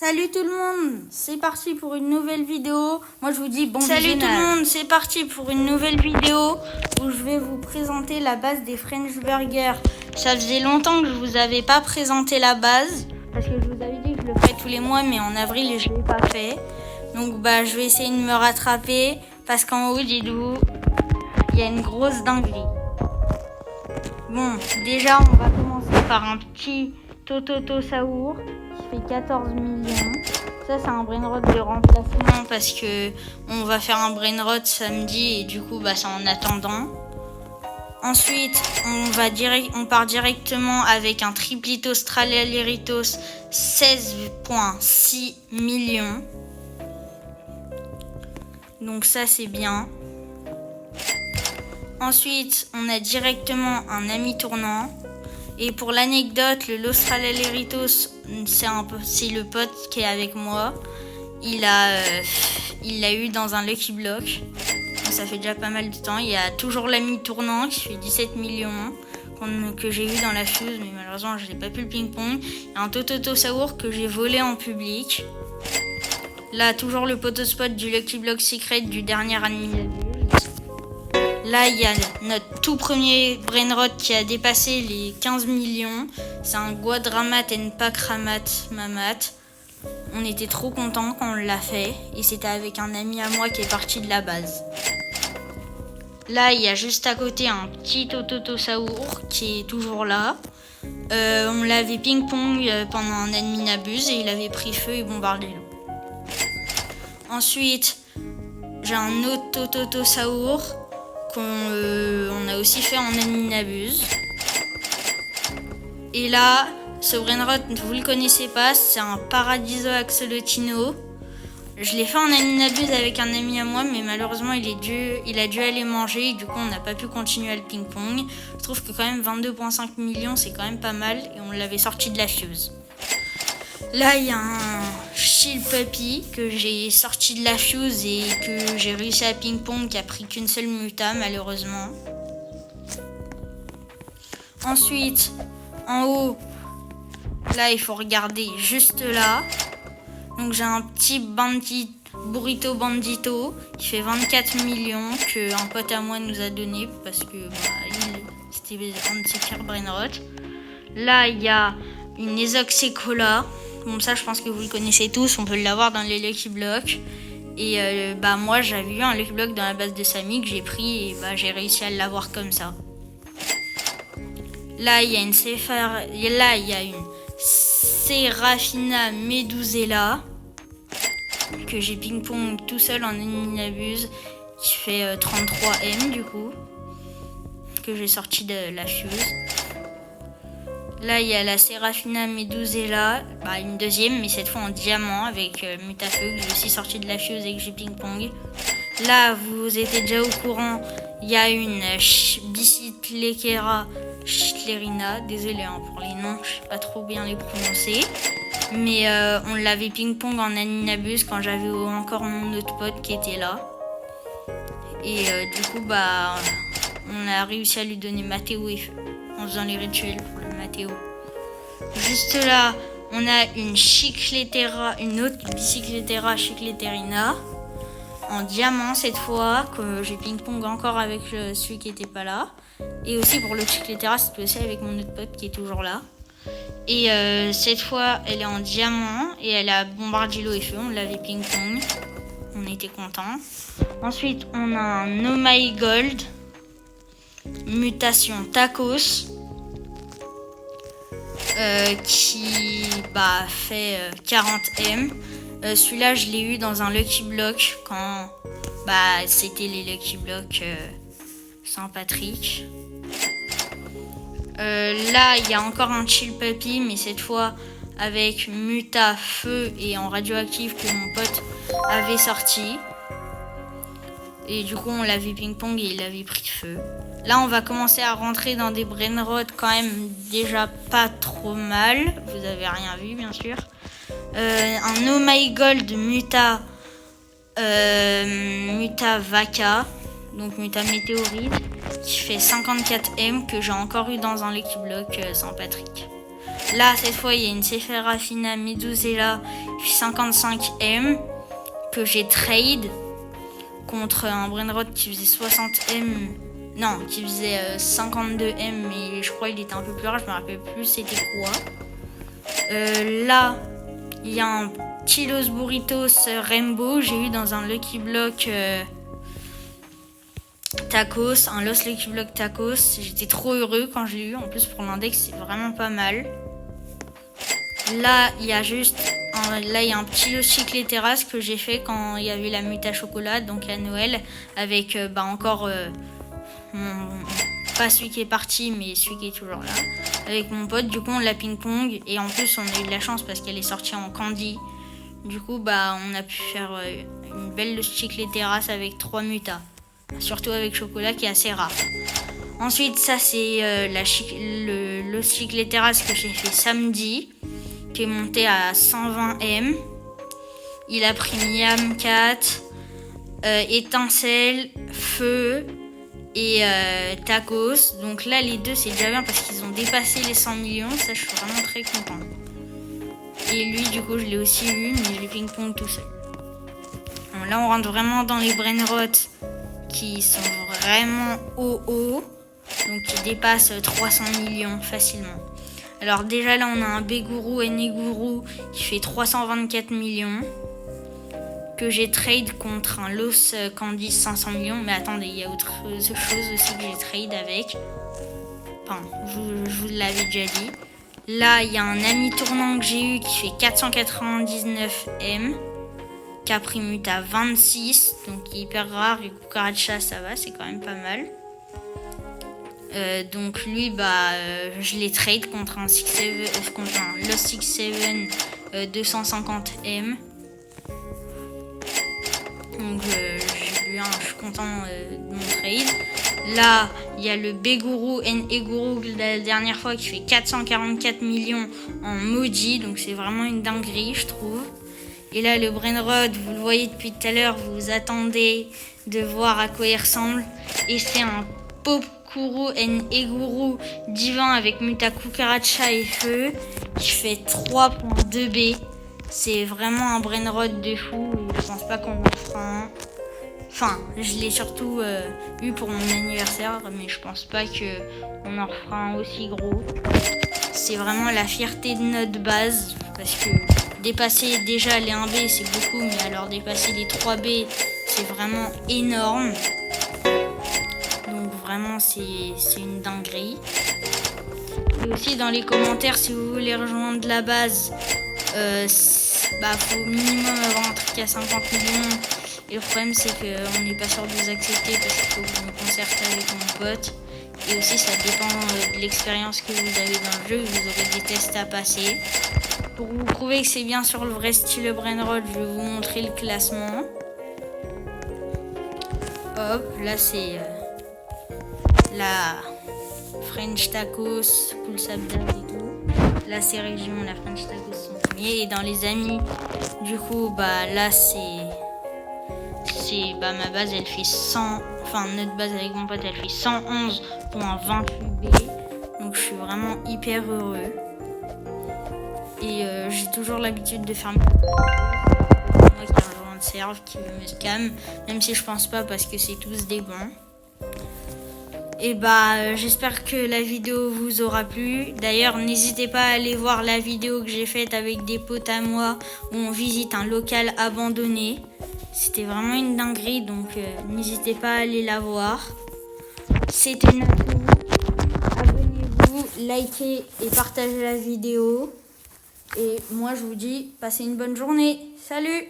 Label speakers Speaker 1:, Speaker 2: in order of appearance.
Speaker 1: Salut tout le monde, c'est parti pour une nouvelle vidéo. Moi je vous dis bon
Speaker 2: Salut
Speaker 1: visionnage.
Speaker 2: tout le monde, c'est parti pour une nouvelle vidéo
Speaker 1: où je vais vous présenter la base des French Burgers.
Speaker 2: Ça faisait longtemps que je vous avais pas présenté la base
Speaker 1: parce que je vous avais dit que je le ferais tous les mois, mais en avril je l'ai pas fait. Donc je vais essayer de me rattraper parce qu'en haut dis-vous, il y a une grosse dinguerie. Bon, déjà on va commencer par un petit Tototo Saour qui fait 14 millions. Ça c'est un brainrot de remplacement parce que on va faire un brainrot samedi et du coup c'est en attendant. Ensuite on part directement avec un Triplito Stralalieritos 16,6 millions. Donc ça c'est bien. Ensuite on a directement un ami tournant. Et pour l'anecdote, le Lostralalieritos, c'est le pote qui est avec moi. Il l'a eu dans un Lucky Block. Donc ça fait déjà pas mal de temps. Il y a toujours l'ami tournant qui fait 17 millions que j'ai eu dans la fuse, mais malheureusement je n'ai pas pu le ping-pong. Il y a un Tototo Saour que j'ai volé en public. Là, toujours le potospot du Lucky Block Secret du dernier admin. Là, il y a notre tout premier brainrot qui a dépassé les 15 millions. C'est un Guadramat and Pakramat Mamat. On était trop contents quand on l'a fait. Et c'était avec un ami à moi qui est parti de la base. Là, il y a juste à côté un petit Tototo Saour qui est toujours là. On l'avait ping-pong pendant un admin abuse et il avait pris feu et bombardé l'eau. Ensuite, j'ai un autre Tototo Saour qu'on a aussi fait en admin abuse. Et là, ce brainrot, vous le connaissez pas, c'est un Paradiso Axolotino. Je l'ai fait en admin abuse avec un ami à moi, mais malheureusement il a dû aller manger et du coup on n'a pas pu continuer à le ping-pong. Je trouve que quand même 22,5 millions c'est quand même pas mal et on l'avait sorti de la fuse. Là il y a un Chill Puppy que j'ai sorti de la fuse et que j'ai réussi à ping-pong qui a pris qu'une seule muta malheureusement. Ensuite, en haut, là il faut regarder juste là. Donc j'ai un petit Burrito Bandito qui fait 24 millions que un pote à moi nous a donné parce que c'était un de ses pires brainrot. Là il y a une Esoxecola. Bon ça je pense que vous le connaissez tous, on peut l'avoir dans les Lucky Blocks. Et moi j'avais eu un Lucky Block dans la base de Samy que j'ai pris et j'ai réussi à l'avoir comme ça. Là il y a une Serafina Medusella que j'ai ping-pong tout seul en admin abuse qui fait 33 M du coup que j'ai sorti de la fuse. Là, il y a la Serafina Medusella, une deuxième, mais cette fois en diamant avec Mutafeu, que j'ai aussi sorti de la fuse et que j'ai ping-pong. Là, vous étiez déjà au courant, il y a une Biciclekera Schlerina. Désolé pour les noms, je sais pas trop bien les prononcer. Mais on l'avait ping-pong en admin-abuse quand j'avais encore mon autre pote qui était là. Et du coup, on a réussi à lui donner Mathéo et Feu en faisant les rituels pour le Mathéo. Juste là, on a une autre Biciclekera Chicleterina en diamant cette fois, que j'ai ping-pong encore avec celui qui était pas là. Et aussi pour le Chicletera, c'était aussi avec mon autre pote qui est toujours là. Et cette fois, elle est en diamant et elle a bombardé l'eau et feu. On l'avait ping-pong. On était contents. Ensuite, on a un Oh My Gold. Mutation Tacos. Qui fait 40 M. Celui-là, je l'ai eu dans un Lucky Block quand c'était les Lucky Block Saint-Patrick. Là, il y a encore un Chill Puppy, mais cette fois avec Muta, Feu et en radioactif que mon pote avait sorti. Et du coup, on l'avait ping-pong et il avait pris feu. Là, on va commencer à rentrer dans des brainrots quand même déjà pas trop mal. Vous avez rien vu, bien sûr. Un Oh My Gold Muta Vaca, donc Muta Météorite, qui fait 54 M que j'ai encore eu dans un Lucky Block Saint-Patrick. Là, cette fois, il y a une Seraphina Medusella qui fait 55M que j'ai trade contre un Brainrot qui faisait 60M. Non, qui faisait 52M, mais je crois qu'il était un peu plus rare, je me rappelle plus c'était quoi. Là, il y a un petit Los Burritos Rainbow, j'ai eu dans un Lucky Block Tacos, un Los Lucky Block Tacos. J'étais trop heureux quand je l'ai eu, en plus pour l'index c'est vraiment pas mal. Là, il y a juste là, il y a un petit Los Chiclets Terrasse que j'ai fait quand il y avait la Muta Chocolat, donc à Noël, avec encore pas celui qui est parti, mais celui qui est toujours là, avec mon pote. Du coup, on l'a ping-pong et en plus, on a eu de la chance parce qu'elle est sortie en candy. Du coup, on a pu faire une belle Los Chiclets Terrasse avec 3 mutas, surtout avec chocolat qui est assez rare. Ensuite, ça c'est le Los Chiclets Terrasse que j'ai fait samedi, qui est monté à 120M. Il a pris Miam 4, Étincelle, Feu et Tacos. Donc là, les deux, c'est déjà bien parce qu'ils ont dépassé les 100 millions. Ça, je suis vraiment très content. Et lui, du coup, je l'ai aussi eu, mais je l'ai ping-pong tout seul. Bon, là, on rentre vraiment dans les Brainrot qui sont vraiment haut. Donc, qui dépassent 300 millions facilement. Alors déjà là on a un Beguru et Neguru qui fait 324 millions que j'ai trade contre un Los Candy 500 millions. Mais attendez, il y a autre chose aussi que j'ai trade avec. Enfin, je vous l'avais déjà dit. Là il y a un ami tournant que j'ai eu qui fait 499M. Caprimut à 26, donc hyper rare. Et Cucaracha ça va, c'est quand même pas mal. Donc lui je l'ai trade contre un Lost 67 250M. Donc je suis content de mon trade. Là il y a le Beguru and Eguru la dernière fois qui fait 444 millions en maudit, donc c'est vraiment une dinguerie je trouve. Et là le Brainrot, vous le voyez depuis tout à l'heure, vous vous attendez de voir à quoi il ressemble, et c'est un Popkuru and Eguru divin avec Muta Cucaracha et Feu qui fait 3.2B. C'est vraiment un Brainrot de fou et je pense pas qu'on en fera un. Enfin, je l'ai surtout eu pour mon anniversaire, mais je pense pas qu'on en refera un aussi gros. C'est vraiment la fierté de notre base parce que dépasser déjà les 1B c'est beaucoup, mais alors dépasser les 3B c'est vraiment énorme. Donc vraiment c'est une dinguerie. Et aussi dans les commentaires, si vous voulez rejoindre la base, faut au minimum avoir un truc à 50 millions. Et le problème c'est qu'on n'est pas sûr de vous accepter parce qu'il faut que je me concerte avec mon pote. Et aussi ça dépend de l'expérience que vous avez dans le jeu. Vous aurez des tests à passer. Pour vous prouver que c'est bien sur le vrai style Brainrot, je vais vous montrer le classement. Hop, là c'est la French Tacos, Cool Sabda et tout. Là c'est Région, la French Tacos sont premiers. Et dans les amis, du coup, là c'est ma base, elle fait 100. Enfin, notre base avec mon pote, elle fait 111 pour un 28B. Donc je suis vraiment hyper heureux. Et j'ai toujours l'habitude de faire moi qui rejoint le serve, qui me scam. Même si je pense pas parce que c'est tous des bons. Et j'espère que la vidéo vous aura plu. D'ailleurs, n'hésitez pas à aller voir la vidéo que j'ai faite avec des potes à moi où on visite un local abandonné. C'était vraiment une dinguerie, donc n'hésitez pas à aller la voir. C'était Natou. Abonnez-vous, likez et partagez la vidéo. Et moi, je vous dis, passez une bonne journée. Salut!